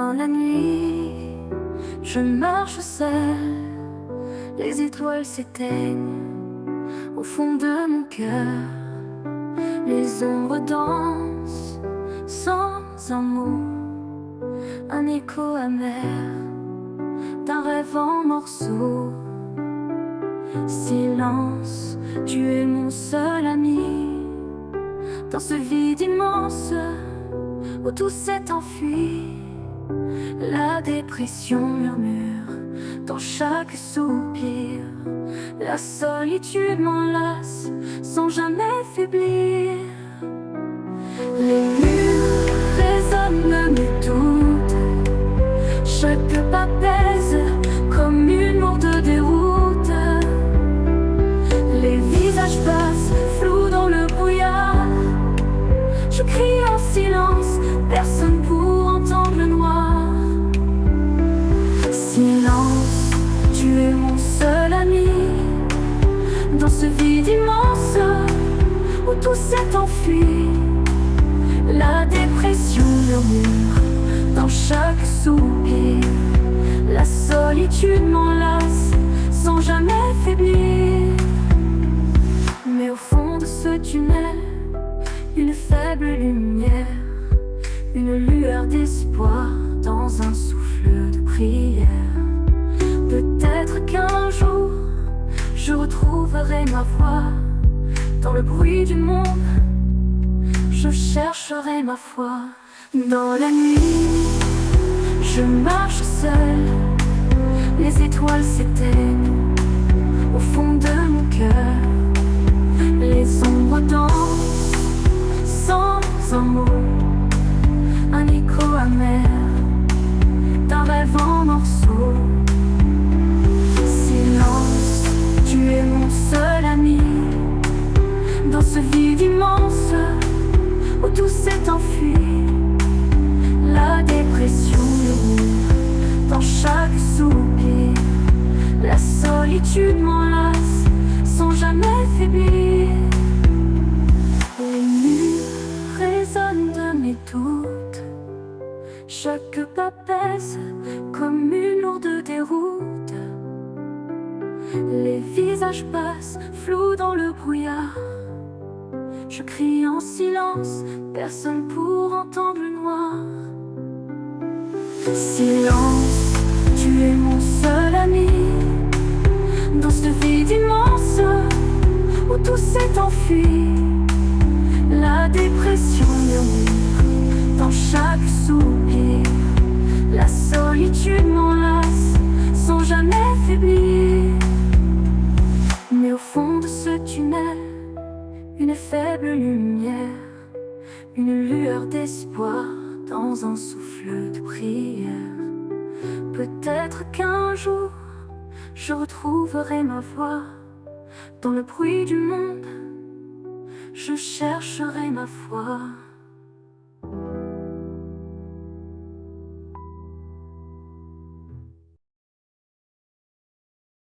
Dans la nuit, je marche seule, les étoiles s'éteignent au fond de mon cœur. Les ombres dansent sans un mot, un écho amer d'un rêve en morceaux. Silence, tu es mon seul ami dans ce vide immense où tout s'est enfui. La dépression murmure dans chaque soupir. La solitude m'enlace sans jamais faiblir. Les murs résonnent de mes doutes. Chaque pas pèse comme une lourde déroute. Les visages passent flous dans le brouillard. Je crie en silence, personne pour entendre le noir. Silence, tu es mon seul ami dans ce vide immense où tout s'est enfui. La dépression murmure dans chaque soupir. La solitude m'enlace sans jamais faiblir. Mais au fond de ce tunnel, une faible lumière, une lueur d'espoir dans un souffle de prière. Peut-être qu'un jour, je retrouverai ma voix. Dans le bruit du monde, je chercherai ma foi. Dans la nuit, je marche seule, les étoiles s'éteignent au fond de mon cœur. Les ombres dansent sans un mot, un écho amer d'un rêve en morceaux. Silence, tu es mon seul ami dans ce vide immense où tout s'est enfui. La dépression murmure dans chaque soupir. La solitude m'enlace sans jamais faiblir. Les murs résonnent de mes doutes. Chaque pas pèse comme une lourde déroute. Les visages passent flous dans le brouillard. Je crie en silence, personne pour entendre le noir. Silence, tu es mon seul ami dans ce vide immense où tout s'est enfui. La dépression murmure dans chaque soupir. La solitude m'enlace sans jamais faiblir. Mais au fond de ce tunnel, une faible lumière, une lueur d'espoir dans un souffle de prière. Peut-être qu'un jour, je retrouverai ma voix. Dans le bruit du monde, je chercherai ma foi.